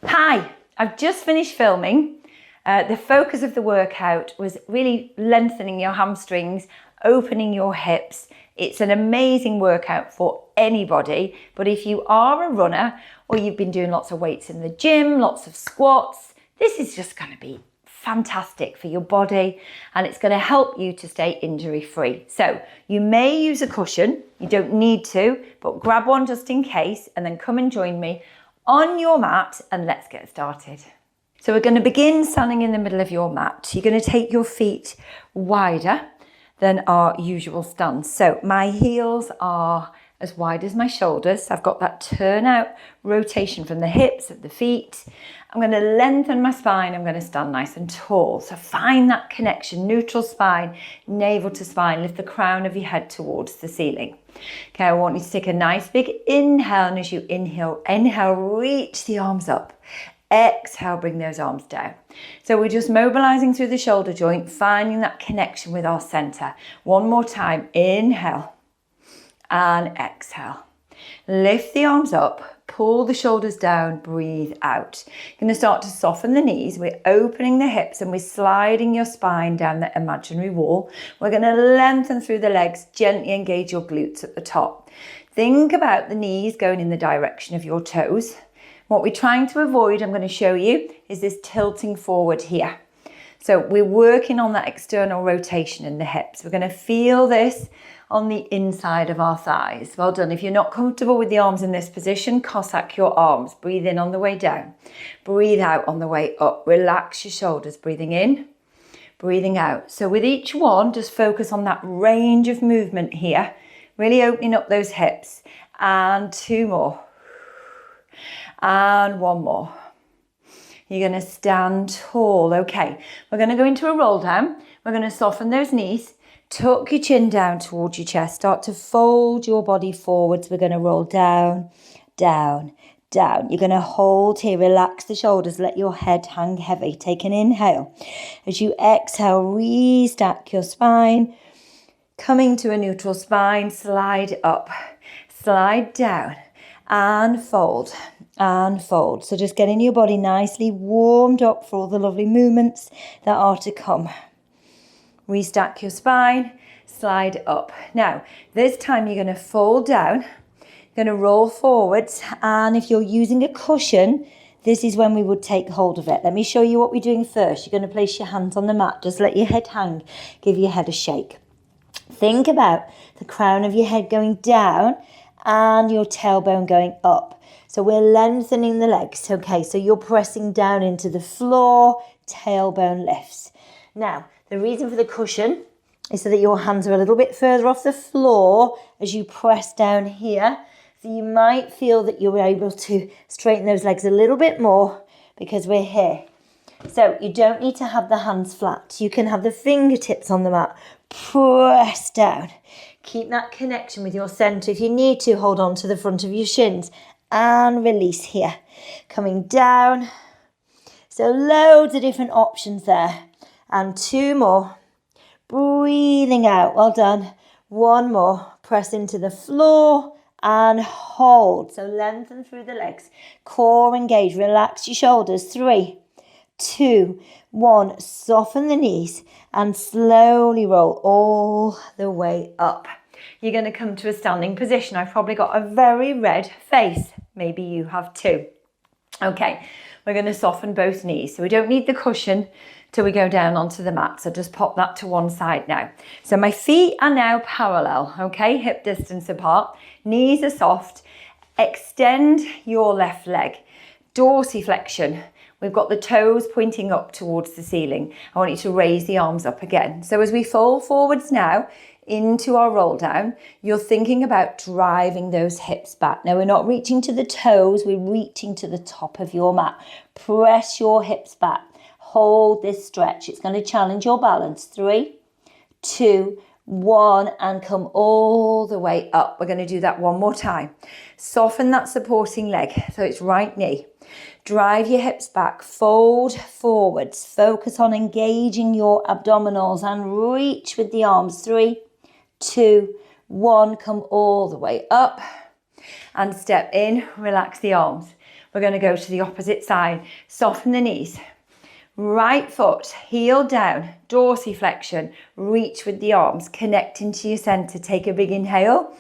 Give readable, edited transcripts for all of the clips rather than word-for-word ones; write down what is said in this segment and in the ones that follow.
Hi, I've just finished filming. The focus of the workout was really lengthening your hamstrings, opening your hips. It's an amazing workout for anybody, but if you are a runner or you've been doing lots of weights in the gym, lots of squats, this is just going to be fantastic for your body and it's going to help you to stay injury free. So you may use a cushion, you don't need to, but grab one just in case and then come and join me on your mat and let's get started. So we're going to begin standing in the middle of your mat. You're going to take your feet wider than our usual stance. So my heels are as wide as my shoulders. I've got that turn out rotation from the hips of the feet. I'm going to lengthen my spine. I'm going to stand nice and tall. So find that connection, neutral spine, navel to spine. Lift the crown of your head towards the ceiling. Okay, I want you to take a nice big inhale, and as you inhale, reach the arms up. Exhale, bring those arms down. So we're just mobilizing through the shoulder joint, finding that connection with our center. One more time, inhale and exhale. Lift the arms up, pull the shoulders down, breathe out. You're going to start to soften the knees. We're opening the hips and we're sliding your spine down the imaginary wall. We're going to lengthen through the legs, gently engage your glutes at the top. Think about the knees going in the direction of your toes. What we're trying to avoid, I'm going to show you, is this tilting forward here. So we're working on that external rotation in the hips. We're going to feel this on the inside of our thighs. Well done. If you're not comfortable with the arms in this position, Cossack your arms. Breathe in on the way down. Breathe out on the way up. Relax your shoulders. Breathing in, breathing out. So with each one, just focus on that range of movement here. Really opening up those hips. And two more. And one more. You're going to stand tall. Okay, we're going to go into a roll down. We're going to soften those knees. Tuck your chin down towards your chest. Start to fold your body forwards. We're going to roll down, down, down. You're going to hold here. Relax the shoulders. Let your head hang heavy. Take an inhale. As you exhale, restack your spine. Coming to a neutral spine. Slide up. Slide down. And fold. And fold. So just getting your body nicely warmed up for all the lovely movements that are to come. Restack your spine, slide up. Now, this time you're going to fold down, you're going to roll forwards, and if you're using a cushion, this is when we would take hold of it. Let me show you what we're doing first. You're going to place your hands on the mat, just let your head hang, give your head a shake. Think about the crown of your head going down and your tailbone going up. So we're lengthening the legs, okay? So you're pressing down into the floor, tailbone lifts. Now, the reason for the cushion is so that your hands are a little bit further off the floor as you press down here. So you might feel that you're able to straighten those legs a little bit more because we're here. So you don't need to have the hands flat. You can have the fingertips on the mat. Press down. Keep that connection with your center. If you need to, hold on to the front of your shins and release here. Coming down. So loads of different options there. And two more. Breathing out. Well done. One more. Press into the floor and hold. So lengthen through the legs. Core engage. Relax your shoulders. 3, 2, 1. Soften the knees and slowly roll all the way up. You're going to come to a standing position. I've probably got a very red face. Maybe you have too. Okay, we're going to soften both knees. So we don't need the cushion till we go down onto the mat. So just pop that to one side now. So my feet are now parallel, okay? Hip distance apart. Knees are soft. Extend your left leg. Dorsiflexion. We've got the toes pointing up towards the ceiling. I want you to raise the arms up again. So as we fold forwards now into our roll down, you're thinking about driving those hips back. Now we're not reaching to the toes, we're reaching to the top of your mat. Press your hips back. Hold this stretch. It's going to challenge your balance. 3, 2, 1, and come all the way up. We're going to do that one more time. Soften that supporting leg. So it's right knee. Drive your hips back, fold forwards. Focus on engaging your abdominals and reach with the arms. 3, 2, 1. Come all the way up and step in. Relax the arms. We're going to go to the opposite side. Soften the knees. Right foot, heel down, dorsiflexion. Reach with the arms, connect into your center. Take a big inhale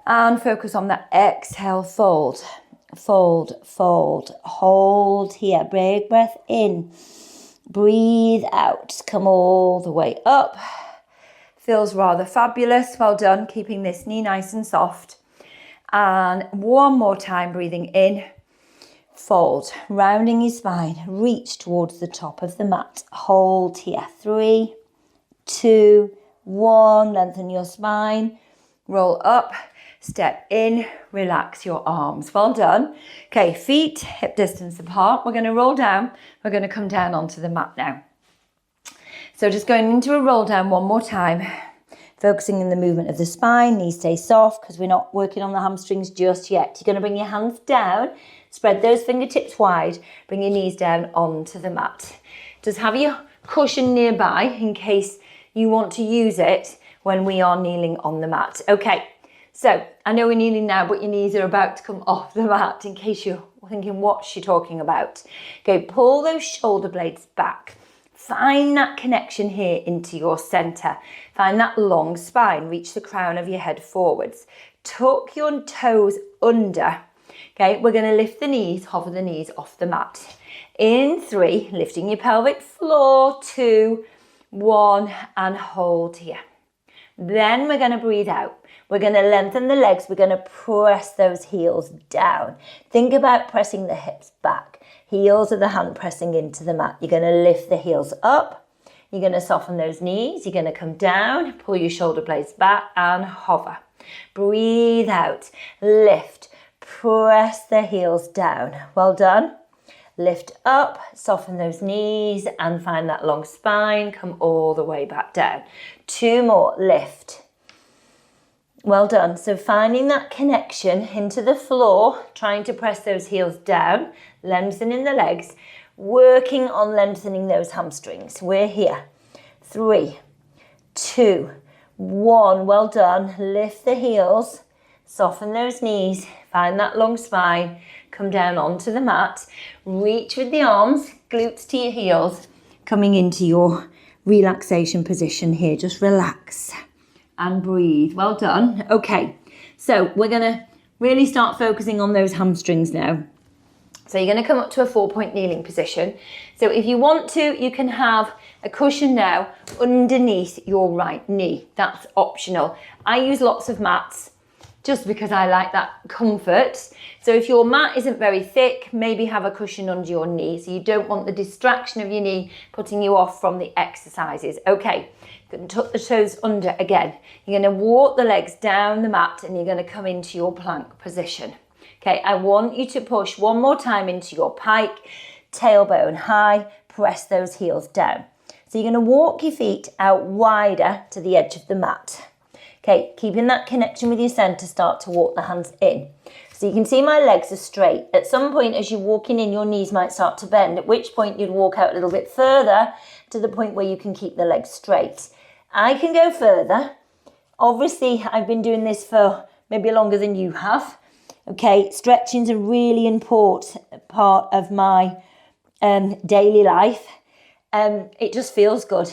and focus on that exhale, fold, fold, fold. Hold here, big breath in. Breathe out, come all the way up. Feels rather fabulous. Well done, keeping this knee nice and soft. And one more time, breathing in, fold, rounding your spine, reach towards the top of the mat. Hold here, 3, 2, 1, lengthen your spine, roll up, step in, relax your arms. Well done. Okay, feet hip distance apart. We're going to roll down. We're going to come down onto the mat now. So just going into a roll down one more time, focusing on the movement of the spine. Knees stay soft because we're not working on the hamstrings just yet. You're going to bring your hands down, spread those fingertips wide, bring your knees down onto the mat. Just have your cushion nearby in case you want to use it when we are kneeling on the mat. Okay, so I know we're kneeling now, but your knees are about to come off the mat in case you're thinking, what's she talking about? Okay, pull those shoulder blades back. Find that connection here into your center. Find that long spine. Reach the crown of your head forwards. Tuck your toes under. Okay, we're going to lift the knees, hover the knees off the mat. In 3, lifting your pelvic floor, 2, 1, and hold here. Then we're going to breathe out. We're going to lengthen the legs. We're going to press those heels down. Think about pressing the hips back. Heels of the hand pressing into the mat. You're going to lift the heels up. You're going to soften those knees. You're going to come down, pull your shoulder blades back and hover. Breathe out. Lift. Press the heels down. Well done. Lift up, soften those knees and find that long spine. Come all the way back down. 2 more. Lift. Well done. So finding that connection into the floor, trying to press those heels down, lengthening the legs, working on lengthening those hamstrings. We're here. 3, 2, 1. Well done. Lift the heels, soften those knees, find that long spine, come down onto the mat, reach with the arms, glutes to your heels, coming into your relaxation position here. Just relax and breathe. Well done. Okay, so we're going to really start focusing on those hamstrings now. So you're going to come up to a 4-point kneeling position. So if you want to, you can have a cushion now underneath your right knee. That's optional. I use lots of mats just because I like that comfort. So if your mat isn't very thick, maybe have a cushion under your knee. So you don't want the distraction of your knee putting you off from the exercises. Okay. Going to tuck the toes under again. You're going to walk the legs down the mat and you're going to come into your plank position. Okay, I want you to push one more time into your pike, tailbone high, press those heels down. So you're going to walk your feet out wider to the edge of the mat. Okay, keeping that connection with your center, start to walk the hands in. So you can see my legs are straight. At some point as you're walking in, your knees might start to bend, at which point you'd walk out a little bit further to the point where you can keep the legs straight. I can go further. Obviously, I've been doing this for maybe longer than you have. Okay, stretching is a really important part of my daily life. It just feels good.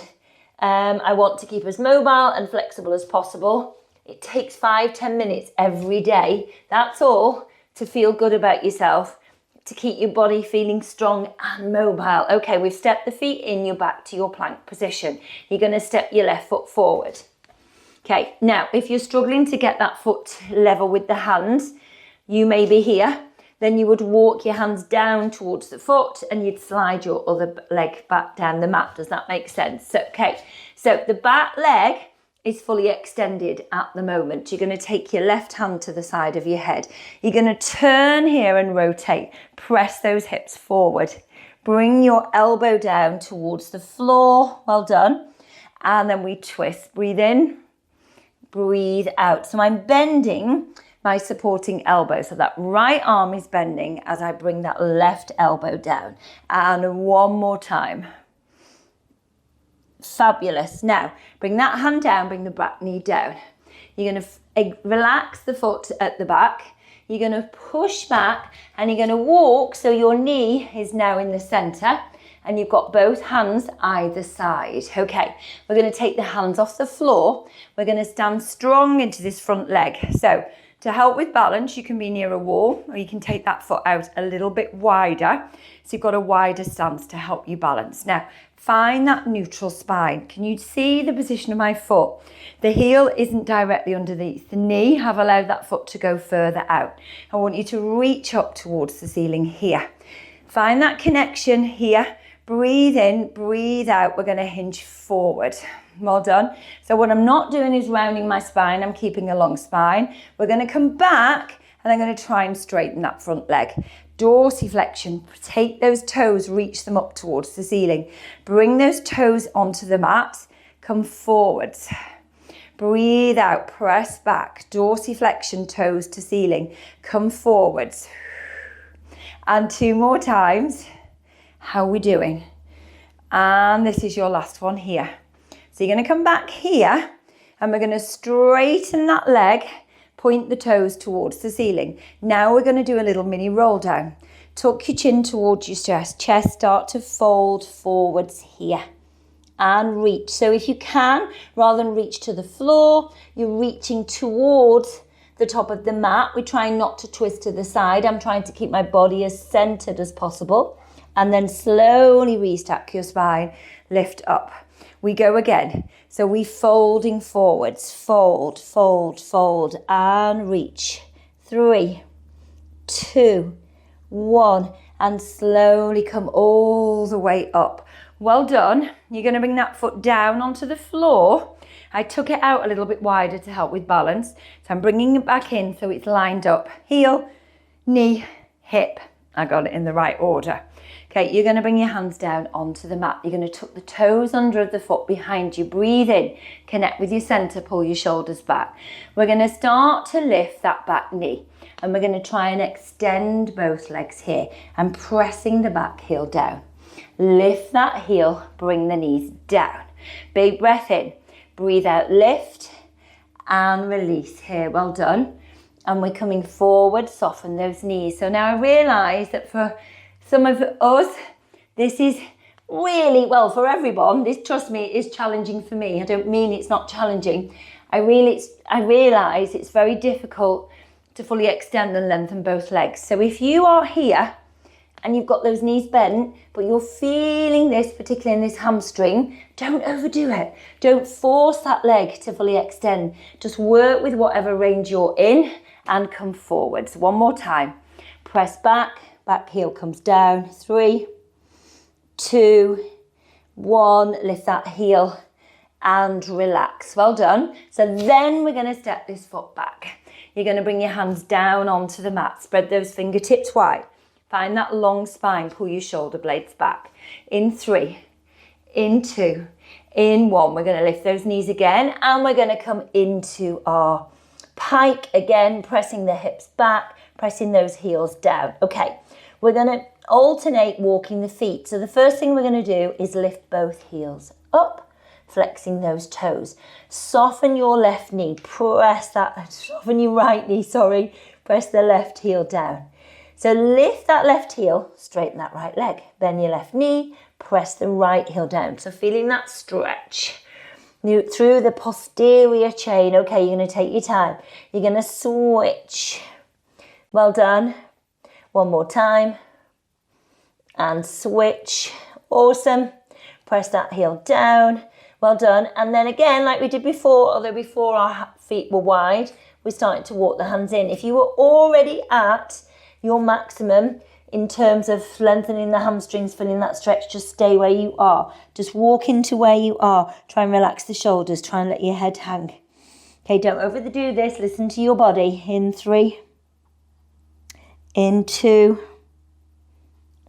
I want to keep as mobile and flexible as possible. It takes 5-10 minutes every day. That's all to feel good about yourself, to keep your body feeling strong and mobile. Okay, we've stepped the feet in, you're back to your plank position. You're going to step your left foot forward. Okay, now if you're struggling to get that foot level with the hands, you may be here. Then you would walk your hands down towards the foot and you'd slide your other leg back down the mat. Does that make sense? Okay, so the back leg is fully extended at the moment. You're going to take your left hand to the side of your head. You're going to turn here and rotate. Press those hips forward. Bring your elbow down towards the floor. Well done. And then we twist. Breathe in, breathe out. So I'm bending my supporting elbow. So that right arm is bending as I bring that left elbow down. And one more time. Fabulous. Now, bring that hand down, bring the back knee down. You're going to relax the foot at the back. You're going to push back and you're going to walk so your knee is now in the center and you've got both hands either side. Okay, we're going to take the hands off the floor. We're going to stand strong into this front leg. So to help with balance, you can be near a wall or you can take that foot out a little bit wider. So you've got a wider stance to help you balance. Now, find that neutral spine. Can you see the position of my foot? The heel isn't directly underneath the knee. I've allowed that foot to go further out. I want you to reach up towards the ceiling here. Find that connection here. Breathe in, breathe out. We're going to hinge forward. Well done. So what I'm not doing is rounding my spine. I'm keeping a long spine. We're going to come back and I'm going to try and straighten that front leg. Dorsiflexion. Take those toes, reach them up towards the ceiling. Bring those toes onto the mat. Come forwards. Breathe out, press back. Dorsiflexion, toes to ceiling. Come forwards. And 2 more times. How are we doing? And this is your last one here. So you're going to come back here and we're going to straighten that leg, point the toes towards the ceiling. Now we're going to do a little mini roll down. Tuck your chin towards your chest, start to fold forwards here and reach. So if you can, rather than reach to the floor, you're reaching towards the top of the mat. We're trying not to twist to the side. I'm trying to keep my body as centered as possible. And then slowly restack your spine, lift up. We go again. So we folding forwards, fold, fold, fold, and reach. 3, 2, 1, and slowly come all the way up. Well done. You're going to bring that foot down onto the floor. I took it out a little bit wider to help with balance. So I'm bringing it back in so it's lined up. Heel, knee, hip. I got it in the right order. Okay, you're going to bring your hands down onto the mat. You're going to tuck the toes under the foot behind you. Breathe in, connect with your center, pull your shoulders back. We're going to start to lift that back knee. And we're going to try and extend both legs here and pressing the back heel down. Lift that heel, bring the knees down. Big breath in, breathe out, lift and release here. Well done. And we're coming forward, soften those knees. So now I realize that for some of us, this is really, well, for everyone, this, trust me, is challenging for me. I don't mean it's not challenging. I realize it's very difficult to fully extend and lengthen both legs. So if you are here and you've got those knees bent, but you're feeling this, particularly in this hamstring, don't overdo it. Don't force that leg to fully extend. Just work with whatever range you're in and come forwards. One more time. Press back. Back heel comes down. 3, 2, 1. Lift that heel and relax. Well done. So then we're going to step this foot back. You're going to bring your hands down onto the mat. Spread those fingertips wide. Find that long spine. Pull your shoulder blades back. In 3, in 2, in 1. We're going to lift those knees again and we're going to come into our pike again, pressing the hips back, pressing those heels down. Okay. We're going to alternate walking the feet. So the first thing we're going to do is lift both heels up, flexing those toes. Soften your left knee. Soften your right knee, sorry. Press the left heel down. So lift that left heel, straighten that right leg. Bend your left knee, press the right heel down. So feeling that stretch through the posterior chain. Okay, you're going to take your time. You're going to switch. Well done. One more time and switch. Awesome. Press that heel down. Well done. And then again, like we did before, although before our feet were wide, we started to walk the hands in. If you were already at your maximum in terms of lengthening the hamstrings, feeling that stretch, just stay where you are. Just walk into where you are. Try and relax the shoulders. Try and let your head hang. Okay, don't overdo this. Listen to your body. In 3. In 2,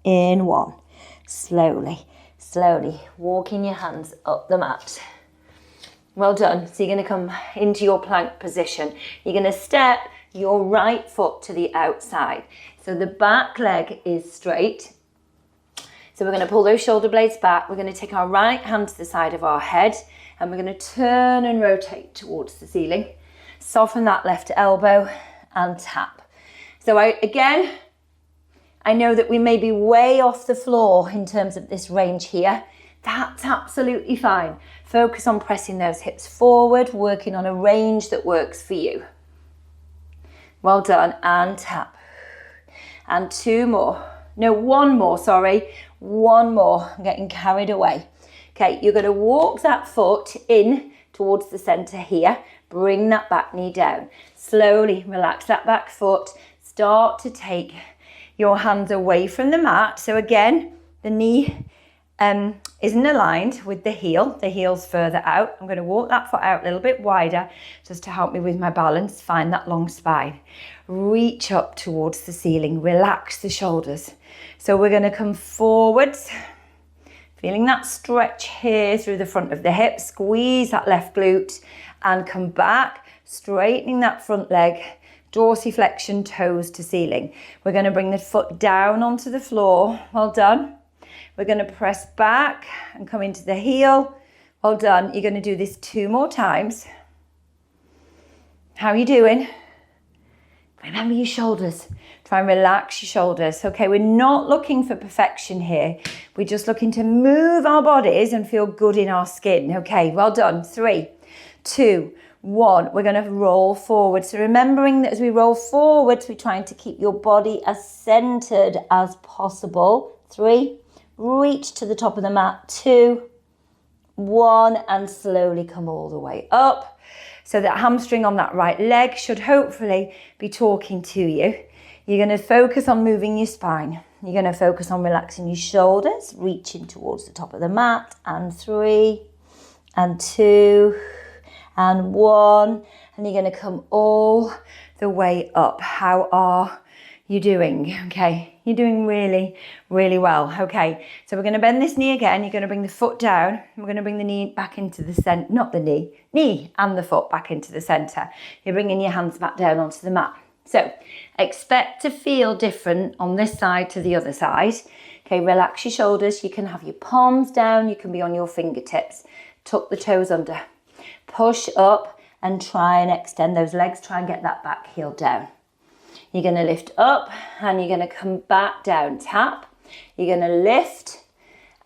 in 1. Slowly, slowly, walking your hands up the mat. Well done. So you're going to come into your plank position. You're going to step your right foot to the outside. So the back leg is straight. So we're going to pull those shoulder blades back. We're going to take our right hand to the side of our head and we're going to turn and rotate towards the ceiling. Soften that left elbow and tap. So again, I know that we may be way off the floor in terms of this range here. That's absolutely fine. Focus on pressing those hips forward, working on a range that works for you. Well done, and tap. And two more. No, one more, sorry. One more. I'm getting carried away. Okay, you're going to walk that foot in towards the center here. Bring that back knee down. Slowly relax that back foot. Start to take your hands away from the mat. So again, the knee isn't aligned with the heel. The heel's further out. I'm going to walk that foot out a little bit wider just to help me with my balance. Find that long spine. Reach up towards the ceiling. Relax the shoulders. So we're going to come forwards. Feeling that stretch here through the front of the hip. Squeeze that left glute and come back. Straightening that front leg. Dorsiflexion, toes to ceiling. We're going to bring the foot down onto the floor. Well done. We're going to press back and come into the heel. Well done. You're going to do this 2 more times. How are you doing? Remember your shoulders. Try and relax your shoulders. Okay, we're not looking for perfection here. We're just looking to move our bodies and feel good in our skin. Okay, well done. 3, 2, 1. We're going to roll forward. So remembering that as we roll forwards, we're trying to keep your body as centered as possible. 3, reach to the top of the mat. 2, 1, and slowly come all the way up. So that hamstring on that right leg should hopefully be talking to you. You're going to focus on moving your spine. You're going to focus on relaxing your shoulders, reaching towards the top of the mat. And 3, and 2, and 1. And you're going to come all the way up. How are you doing? Okay, you're doing really, really well. Okay, so we're going to bend this knee again. You're going to bring the foot down. We're going to bring the knee back into the center, not the knee and the foot back into the center. You're bringing your hands back down onto the mat. So expect to feel different on this side to the other side. Okay, relax your shoulders. You can have your palms down. You can be on your fingertips. Tuck the toes under. Push up and try and extend those legs. Try and get that back heel down. You're going to lift up and you're going to come back down. Tap. You're going to lift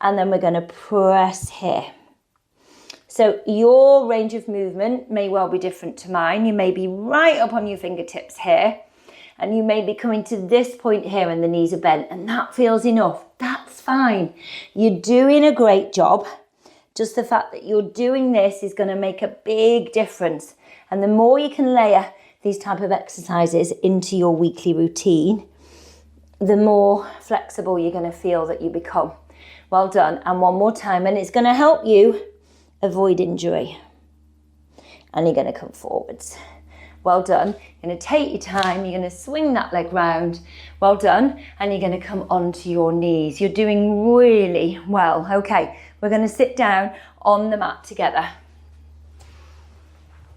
and then we're going to press here. So your range of movement may well be different to mine. You may be right up on your fingertips here and you may be coming to this point here and the knees are bent and that feels enough. That's fine. You're doing a great job. Just the fact that you're doing this is going to make a big difference. And the more you can layer these type of exercises into your weekly routine, the more flexible you're going to feel that you become. Well done. And one more time. And it's going to help you avoid injury. And you're going to come forwards. Well done. You're going to take your time. You're going to swing that leg round. Well done. And you're going to come onto your knees. You're doing really well. Okay, we're going to sit down on the mat together.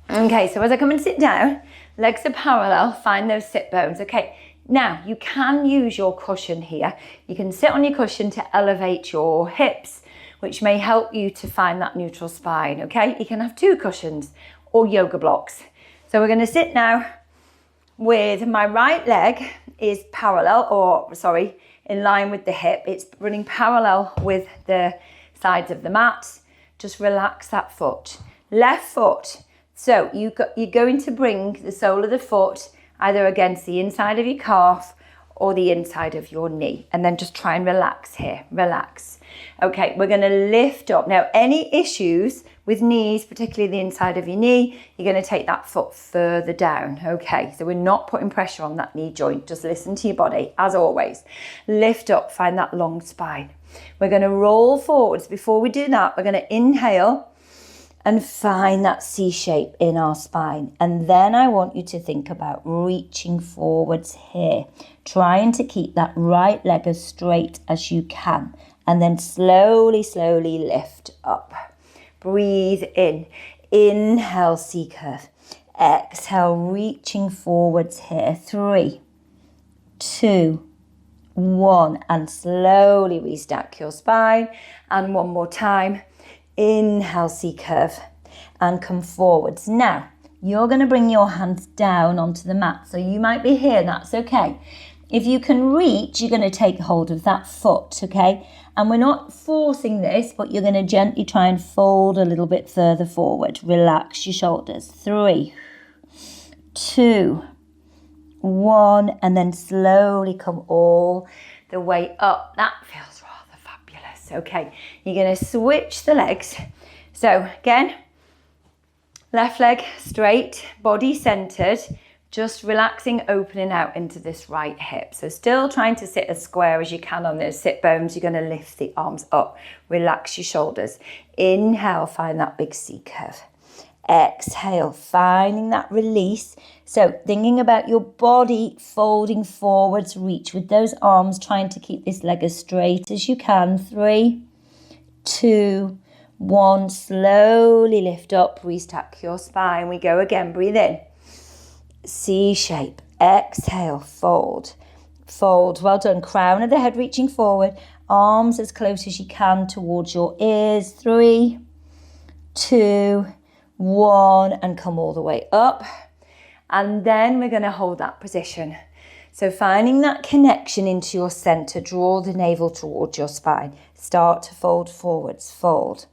Okay, so as I come and sit down, legs are parallel, find those sit bones. Okay, now you can use your cushion here. You can sit on your cushion to elevate your hips, which may help you to find that neutral spine. Okay, you can have 2 cushions or yoga blocks. So we're going to sit now with my right leg is parallel, in line with the hip. It's running parallel with the sides of the mat. Just relax that foot. Left foot. So you're going to bring the sole of the foot either against the inside of your calf or the inside of your knee. And then just try and relax here. Relax. Okay, we're going to lift up. Now, any issues with knees, particularly the inside of your knee, you're going to take that foot further down. Okay, so we're not putting pressure on that knee joint. Just listen to your body, as always. Lift up, find that long spine. We're going to roll forwards. Before we do that, we're going to inhale and find that C shape in our spine. And then I want you to think about reaching forwards here, trying to keep that right leg as straight as you can. And then slowly, slowly lift up. Breathe in. Inhale, C curve. Exhale, reaching forwards here. 3, 2, 1. And slowly restack your spine. And one more time. Inhale, C curve. And come forwards. Now, you're going to bring your hands down onto the mat. So you might be here, that's okay. If you can reach, you're going to take hold of that foot, okay? And we're not forcing this, but you're going to gently try and fold a little bit further forward. Relax your shoulders. 3, 2, 1, and then slowly come all the way up. That feels rather fabulous. Okay, you're going to switch the legs. So again, left leg straight, body centered, just relaxing, opening out into this right hip. So still trying to sit as square as you can on those sit bones. You're going to lift the arms up. Relax your shoulders. Inhale, find that big C curve. Exhale, finding that release. So thinking about your body folding forwards, reach with those arms, trying to keep this leg as straight as you can. 3, 2, 1. Slowly lift up, restack your spine. We go again, breathe in. C shape. Exhale, fold. Fold. Well done. Crown of the head reaching forward. Arms as close as you can towards your ears. 3, 2, 1. And come all the way up. And then we're going to hold that position. So finding that connection into your center. Draw the navel towards your spine. Start to fold forwards. Fold.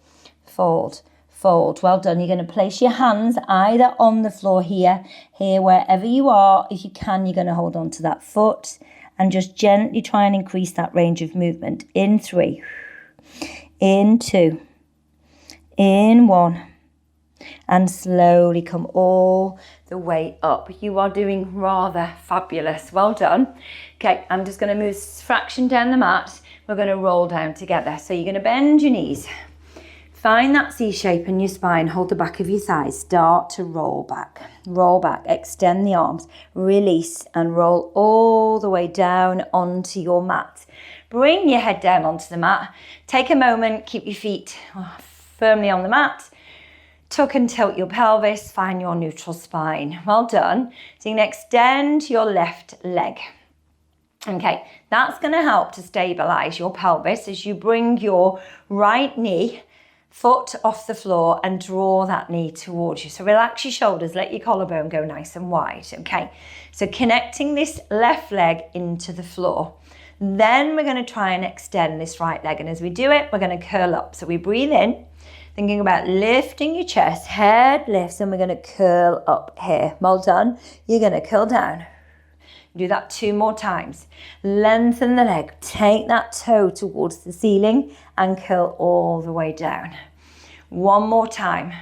Fold. Fold. Well done. You're going to place your hands either on the floor here, wherever you are. If you can, you're going to hold on to that foot and just gently try and increase that range of movement. In 3, in 2, in 1, and slowly come all the way up. You are doing rather fabulous. Well done. Okay, I'm just going to move fraction down the mat. We're going to roll down together. So you're going to bend your knees. Find that C shape in your spine. Hold the back of your thighs. Start to roll back. Roll back. Extend the arms. Release and roll all the way down onto your mat. Bring your head down onto the mat. Take a moment. Keep your feet firmly on the mat. Tuck and tilt your pelvis. Find your neutral spine. Well done. So you can extend your left leg. Okay, that's going to help to stabilize your pelvis as you bring your right knee foot off the floor and draw that knee towards you. So relax your shoulders, let your collarbone go nice and wide, okay? So connecting this left leg into the floor. Then we're going to try and extend this right leg. And as we do it, we're going to curl up. So we breathe in, thinking about lifting your chest, head lifts, and we're going to curl up here. Well done. You're going to curl down. Do that 2 more times. Lengthen the leg. Take that toe towards the ceiling and curl all the way down. 1 more time.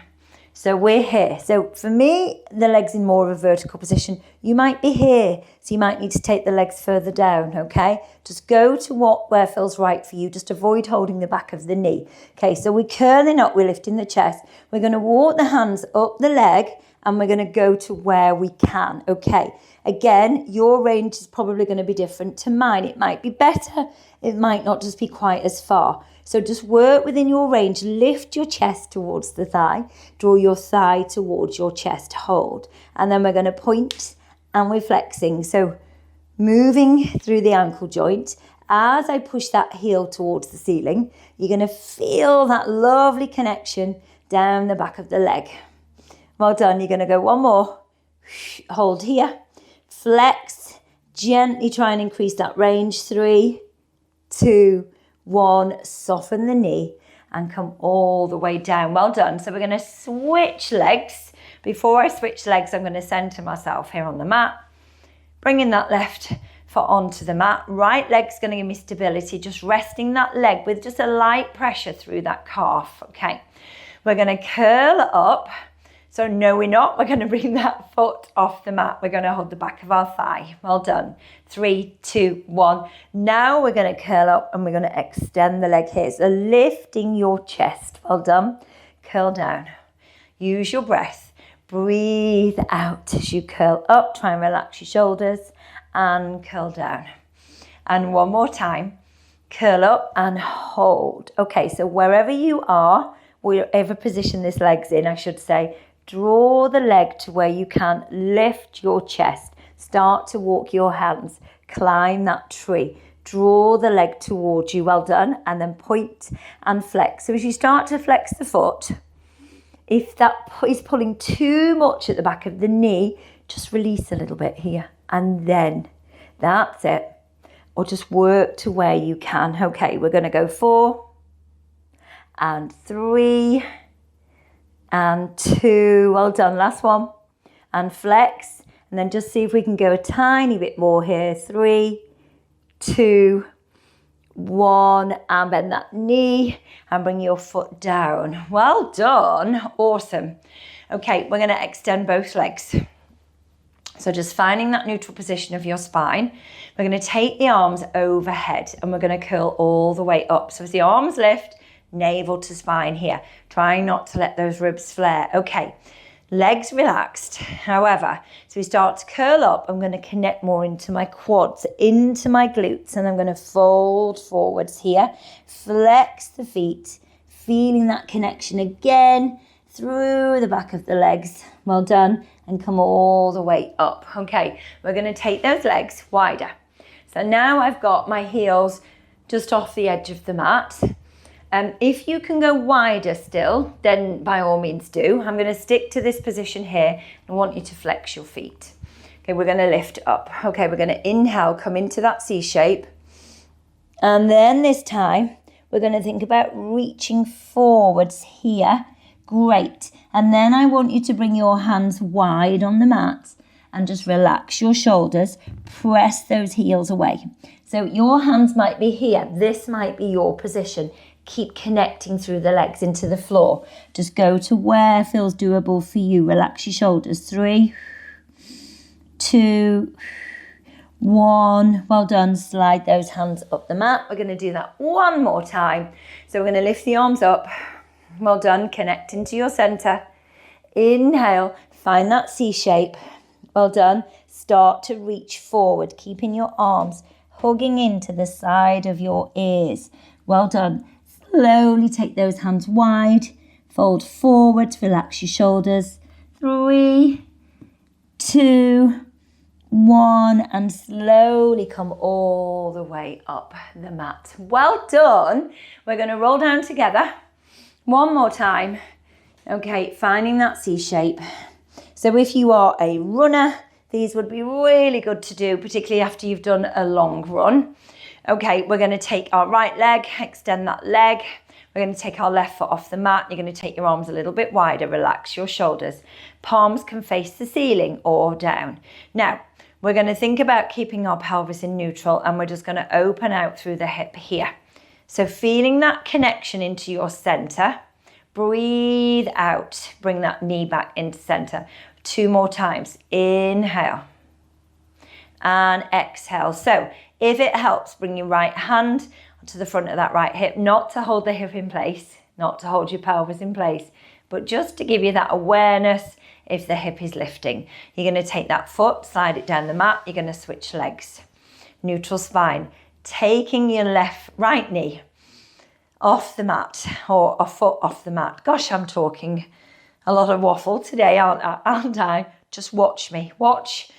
So we're here. So for me, the leg's in more of a vertical position. You might be here, so you might need to take the legs further down, okay? Just go to where feels right for you. Just avoid holding the back of the knee. Okay, so we're curling up, we're lifting the chest. We're going to walk the hands up the leg and we're going to go to where we can, okay? Again, your range is probably going to be different to mine. It might be better. It might not just be quite as far. So just work within your range. Lift your chest towards the thigh. Draw your thigh towards your chest. Hold. And then we're going to point and we're flexing. So moving through the ankle joint. As I push that heel towards the ceiling, you're going to feel that lovely connection down the back of the leg. Well done. You're going to go 1 more. Hold here. Flex. Gently try and increase that range. 3, 2, 1. Soften the knee and come all the way down. Well done. So we're going to switch legs. Before I switch legs, I'm going to center myself here on the mat. Bringing that left foot onto the mat. Right leg's going to give me stability. Just resting that leg with just a light pressure through that calf. Okay. We're going to curl up. So no, we're not. We're going to bring that foot off the mat. We're going to hold the back of our thigh. Well done. 3, 2, 1. Now we're going to curl up and we're going to extend the leg here. So lifting your chest. Well done. Curl down. Use your breath. Breathe out as you curl up. Try and relax your shoulders and curl down. And 1 more time. Curl up and hold. Okay, so wherever you are, wherever position this leg's in, I should say, draw the leg to where you can. Lift your chest. Start to walk your hands. Climb that tree. Draw the leg towards you. Well done. And then point and flex. So as you start to flex the foot, If that is pulling too much at the back of the knee, just release a little bit here. And then that's it. Or just work to where you can. Okay, we're going to go 4 and 3 and 2. Well done. Last one. And flex. And then just see if we can go a tiny bit more here. 3, 2, 1. And bend that knee and bring your foot down. Well done. Awesome. Okay, we're going to extend both legs. So just finding that neutral position of your spine. We're going to take the arms overhead and we're going to curl all the way up. So as the arms lift, navel to spine here. Trying not to let those ribs flare. Okay, legs relaxed. However, so we start to curl up. I'm going to connect more into my quads, into my glutes, and I'm going to fold forwards here. Flex the feet, feeling that connection again through the back of the legs. Well done. And come all the way up. Okay, we're going to take those legs wider. So now I've got my heels just off the edge of the mat. If you can go wider still, then by all means do. I'm going to stick to this position here and want you to flex your feet. Okay, we're going to lift up. Okay, we're going to inhale, come into that C shape. And then this time, we're going to think about reaching forwards here. Great. And then I want you to bring your hands wide on the mat and just relax your shoulders. Press those heels away. So your hands might be here. This might be your position. Keep connecting through the legs into the floor. Just go to where feels doable for you. Relax your shoulders. 3, 2, 1. Well done. Slide those hands up the mat. We're going to do that one more time. So we're going to lift the arms up. Well done. Connect into your center. Inhale. Find that C shape. Well done. Start to reach forward, keeping your arms hugging into the side of your ears. Well done. Slowly take those hands wide. Fold forward. Relax your shoulders. 3, 2, 1. And slowly come all the way up the mat. Well done. We're going to roll down together. One more time. Okay, finding that C shape. So if you are a runner, these would be really good to do, particularly after you've done a long run. Okay, we're going to take our right leg, extend that leg. We're going to take our left foot off the mat. You're going to take your arms a little bit wider, relax your shoulders. Palms can face the ceiling or down. Now, we're going to think about keeping our pelvis in neutral and we're just going to open out through the hip here. So feeling that connection into your center, breathe out, bring that knee back into center. 2 more times, inhale and exhale. So if it helps, bring your right hand to the front of that right hip, not to hold the hip in place, not to hold your pelvis in place, but just to give you that awareness if the hip is lifting. You're going to take that foot, slide it down the mat, you're going to switch legs. Neutral spine. Taking your right knee off the mat or a foot off the mat. Gosh, I'm talking a lot of waffle today, aren't I? Just watch me, watch,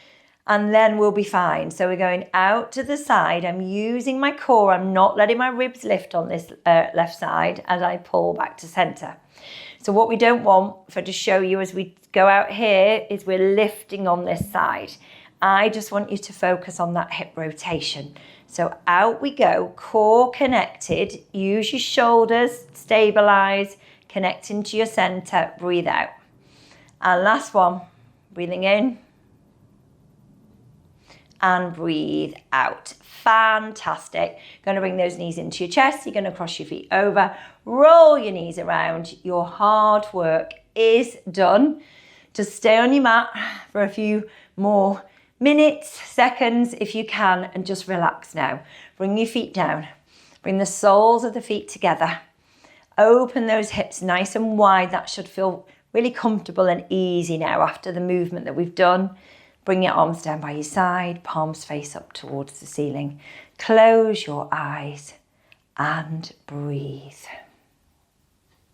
and then we'll be fine. So we're going out to the side. I'm using my core. I'm not letting my ribs lift on this left side as I pull back to center. So what we don't want, if I just show you as we go out here, is we're lifting on this side. I just want you to focus on that hip rotation. So out we go, core connected, use your shoulders, stabilize, connect into your center, breathe out. And last one, breathing in and breathe out. Fantastic. Going to bring those knees into your chest. You're going to cross your feet over, roll your knees around. Your hard work is done. Just stay on your mat for a few more minutes, seconds if you can, and just relax now. Bring your feet down. Bring the soles of the feet together. Open those hips nice and wide. That should feel really comfortable and easy now after the movement that we've done. Bring your arms down by your side, palms face up towards the ceiling. Close your eyes and breathe.